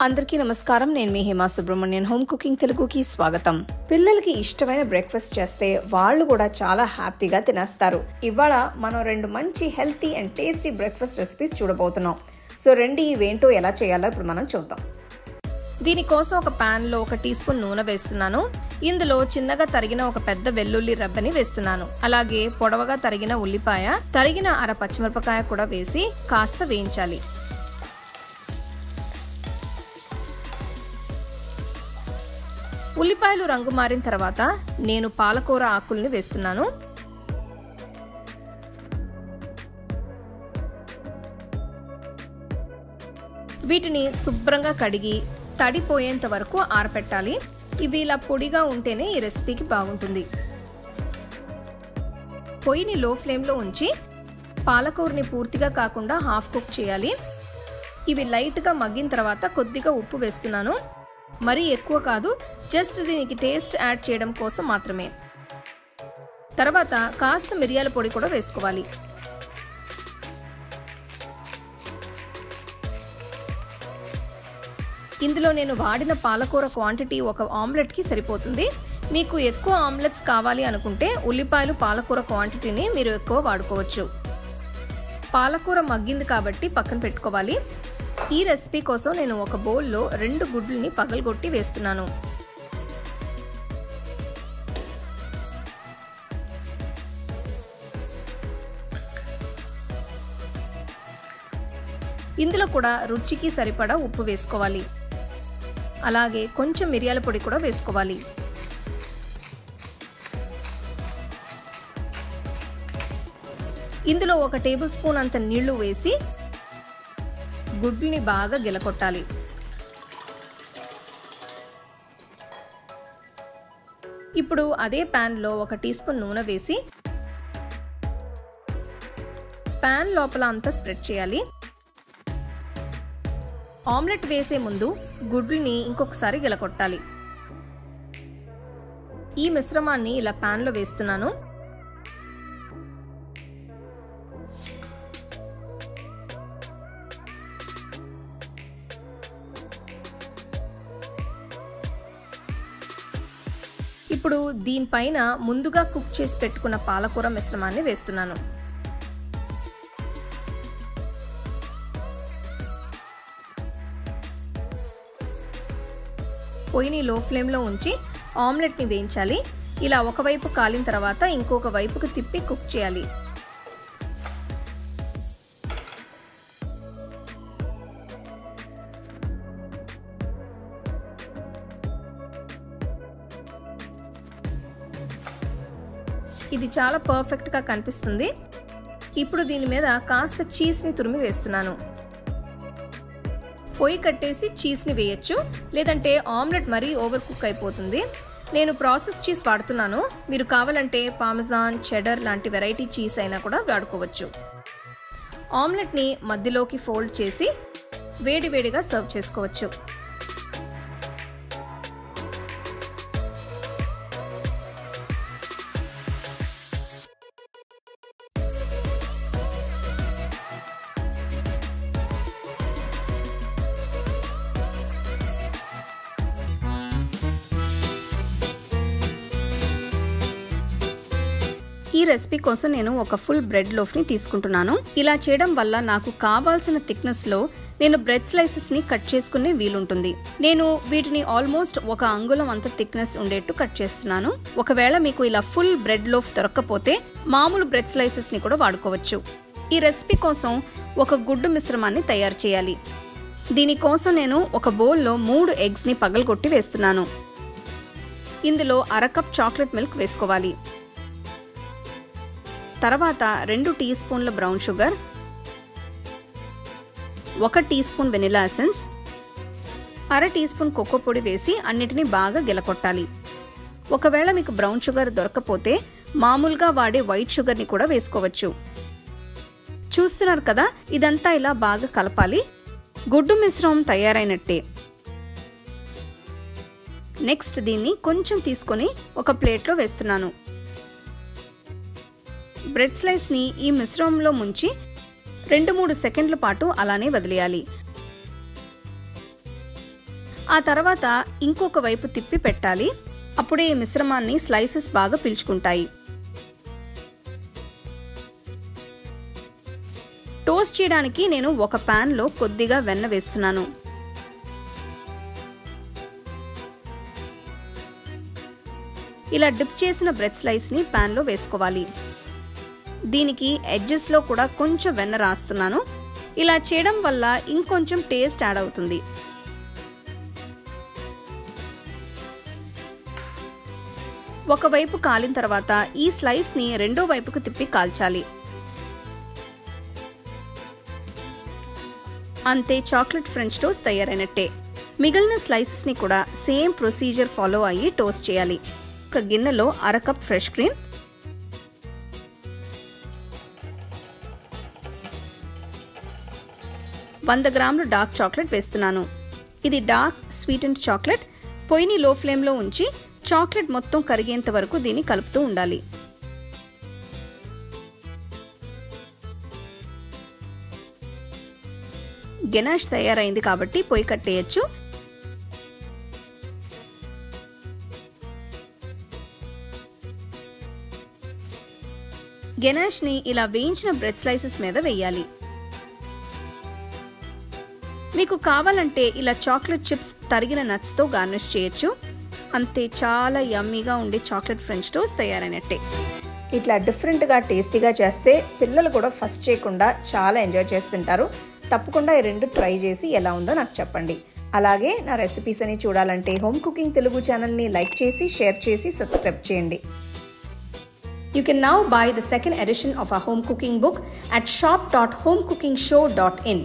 అందరికీ నమస్కారం. నేను మీ హేమా సుబ్రహ్మణ్యన్. హోమ్ కుకింగ్ తెలుగుకి స్వాగతం. పిల్లలకి ఇష్టమైన బ్రేక్ఫాస్ట్ చేస్తే వాళ్ళు కూడా చాలా హ్యాపీగా తినేస్తారు. ఇవాళ మనం రెండు మంచి healthy and tasty breakfast recipes చూడబోతున్నాం. సో రండి, ఇవేంటో ఎలా చేయాలో ఇప్పుడు మనం చూద్దాం. దీనికోసం ఒక ప్యాన్లో 1 టీ స్పూన్ నూనె వేస్తున్నాను. ఇందులో చిన్నగా తరిగిన ఒక పెద్ద వెల్లుల్లి రెబ్బని వేస్తున్నాను. అలాగే పొడవుగా తరిగిన ఉల్లిపాయ, తరిగిన 1/2 పచ్చిమిరపకాయ కూడా వేసి కాస్త వేయించాలి. ఉల్లిపాయలు రంగు మారిన తర్వాత నేను పాలకూర ఆకుల్ని వేస్తున్నాను. వీటిని శుభ్రంగా కడిగి తడిపోయేంత వరకు ఆరపెట్టాలి. ఇవి ఇలా పొడిగా ఉంటేనే ఈ రెసిపీకి బాగుంటుంది. పొయ్యిని లో ఫ్లేమ్లో ఉంచి పాలకూరని పూర్తిగా కాకుండా హాఫ్ కుక్ చేయాలి. ఇవి లైట్గా మగ్గిన తర్వాత కొద్దిగా ఉప్పు వేస్తున్నాను. మరీ ఎక్కువ కాదు, జస్ట్ దీనికి టేస్ట్ యాడ్ చేయడం కోసం మాత్రమే. తర్వాత కాస్త మిరియాల పొడి కూడా వేసుకోవాలి. ఇందులో నేను వాడిన పాలకూర క్వాంటిటీ ఒక ఆమ్లెట్కి సరిపోతుంది. మీకు ఎక్కువ ఆమ్లెట్స్ కావాలి అనుకుంటే ఉల్లిపాయలు పాలకూర క్వాంటిటీని మీరు ఎక్కువ వాడుకోవచ్చు. పాలకూర మగ్గింది కాబట్టి పక్కన పెట్టుకోవాలి. ఈ రెసిపీ కోసం నేను ఒక బౌల్లో 2 గుడ్లని పగలగొట్టి వేస్తున్నాను. ఇందులో కూడా రుచికి సరిపడా ఉప్పు వేసుకోవాలి. అలాగే కొంచెం మిరియాల పొడి కూడా వేసుకోవాలి. ఇందులో 1 టేబుల్ స్పూన్ అంత నీళ్లు వేసి గుడ్లని బాగా గిలకొట్టాలి. ఇప్పుడు అదే ప్యాన్లో 1 టీ స్పూన్ నూనె వేసి ప్యాన్ లోపల అంతా స్ప్రెడ్ చేయాలి. ఆమ్లెట్ వేసే ముందు గుడ్లని ఇంకొకసారి గిలకొట్టాలి. ఈ మిశ్రమాన్ని ఇలా ప్యాన్లో వేస్తున్నాను. ఇప్పుడు దీనిపైన ముందుగా కుక్ చేసి పెట్టుకున్న పాలకూర మిశ్రమాన్ని వేస్తున్నాను. పొయ్యిని లో ఫ్లేమ్లో ఉంచి ఆమ్లెట్ని వేయించాలి. ఇలా ఒకవైపు కాలిన తర్వాత ఇంకొక వైపుకు తిప్పి కుక్ చేయాలి. ఇది చాలా పర్ఫెక్ట్గా కనిపిస్తుంది. ఇప్పుడు దీని మీద కాస్త చీజ్ని తురిమి వేస్తున్నాను. పొయ్యి కట్టేసి చీజ్ని వేయచ్చు, లేదంటే ఆమ్లెట్ మరీ ఓవర్ కుక్ అయిపోతుంది. నేను ప్రాసెస్ చీజ్ వాడుతున్నాను. మీరు కావాలంటే పార్మెజాన్, చెడర్ లాంటి వెరైటీ చీజ్ అయినా కూడా వాడుకోవచ్చు. ఆమ్లెట్ని మధ్యలోకి ఫోల్డ్ చేసి వేడివేడిగా సర్వ్ చేసుకోవచ్చు. ఈ రెసిపీ కోసం నేను ఒక ఫుల్ బ్రెడ్ లోఫ్ని తీసుకుంటున్నాను. ఇలా చేయడం వల్ల నాకు కావాల్సిన థిక్నెస్లో నేను బ్రెడ్ స్లైసెస్ని కట్ చేసుకునే వీలుంటుంది. నేను వీటిని ఆల్మోస్ట్ 1 అంగుళం అంత థిక్నెస్ ఉండేట్టు కట్ చేస్తున్నాను. ఒకవేళ మీకు ఇలా ఫుల్ బ్రెడ్ లోఫ్ దొరక్కపోతే మామూలు బ్రెడ్ స్లైసెస్ని కూడా వాడుకోవచ్చు. ఈ రెసిపీ కోసం ఒక గుడ్డు మిశ్రమాన్ని తయారు చేయాలి. దీనికోసం నేను ఒక బౌల్లో 3 ఎగ్స్ని పగలగొట్టి వేస్తున్నాను. ఇందులో 1/2 కప్ చాక్లెట్ మిల్క్ వేసుకోవాలి. తర్వాత 2 టీ స్పూన్ల brown sugar, 1 teaspoon vanilla essence, 1/2 teaspoon cocoa పొడి వేసి అన్నిటినీ బాగా గిలకొట్టాలి. ఒకవేళ మీకు బ్రౌన్ షుగర్ దొరకకపోతే మామూలుగా వాడే వైట్ షుగర్ని కూడా వేసుకోవచ్చు. చూస్తున్నారు కదా, ఇదంతా ఇలా బాగా కలపాలి. గుడ్డు మిశ్రమం తయారైనట్టే. నెక్స్ట్ దీన్ని కొంచెం తీసుకొని ఒక ప్లేట్లో వేస్తున్నాను. బ్రెడ్ స్లైస్ని ఈ మిశ్రమంలో ముంచి 2-3 సెకండ్ల పాటు అలానే వదిలేయాలి. ఆ తర్వాత ఇంకొక వైపు తిప్పి పెట్టాలి. అప్పుడే ఈ మిశ్రమాన్ని స్లైసెస్ బాగా పీల్చుకుంటాయి. టోస్ట్ చేయడానికి నేను ఒక ప్యాన్లో కొద్దిగా వెన్న వేస్తున్నాను. ఇలా డిప్ చేసిన బ్రెడ్ స్లైస్ని ప్యాన్లో వేసుకోవాలి. దీనికి ఎడ్జెస్లో కూడా కొంచెం వెన్న రాస్తున్నాను. ఇలా చేయడం వల్ల ఇంకొంచెం టేస్ట్ యాడ్ అవుతుంది. ఒకవైపు కాలిన తర్వాత ఈ స్లైస్ని రెండో వైపుకు తిప్పి కాల్చాలి. అంతే, చాక్లెట్ ఫ్రెంచ్ టోస్ట్ తయారైనట్టే. మిగిలిన స్లైసెస్ని కూడా సేమ్ ప్రొసీజర్ ఫాలో అయ్యి టోస్ట్ చేయాలి. ఒక గిన్నెలో 1/2 కప్ ఫ్రెష్ క్రీమ్, 100 గ్రాములు డార్క్ చాక్లెట్ వేస్తున్నాను. ఇది డార్క్ స్వీటెండ్ చాక్లెట్. పొయ్యిని లో ఫ్లేమ్లో ఉంచి చాక్లెట్ మొత్తం కరిగేంత వరకు దీన్ని కలుపుతూ ఉండాలి. గెనాష్ తయారైంది కాబట్టి పొయ్యి కట్టేయచ్చు. గెనాష్ని ఇలా వేయించిన బ్రెడ్ స్లైసెస్ మీద వేయాలి. మీకు కావాలంటే ఇలా చాక్లెట్ చిప్స్ తరిగిన నట్స్తో గార్నిష్ చేయొచ్చు. అంతే, చాలా యమ్మీగా ఉండే చాక్లెట్ ఫ్రెంచ్ టోస్ట్ తయారైనట్టే. ఇట్లా డిఫరెంట్గా టేస్టీగా చేస్తే పిల్లలు కూడా ఫస్ట్ చేయకుండా చాలా ఎంజాయ్ చేస్తుంటారు. తప్పకుండా ఈ రెండు ట్రై చేసి ఎలా ఉందో నాకు చెప్పండి. అలాగే నా రెసిపీస్ అని చూడాలంటే హోమ్ కుకింగ్ తెలుగు ఛానల్ని లైక్ చేసి, షేర్ చేసి, సబ్స్క్రైబ్ చేయండి. You can now buy the second edition of our home cooking book at shop.homecookingshow.in.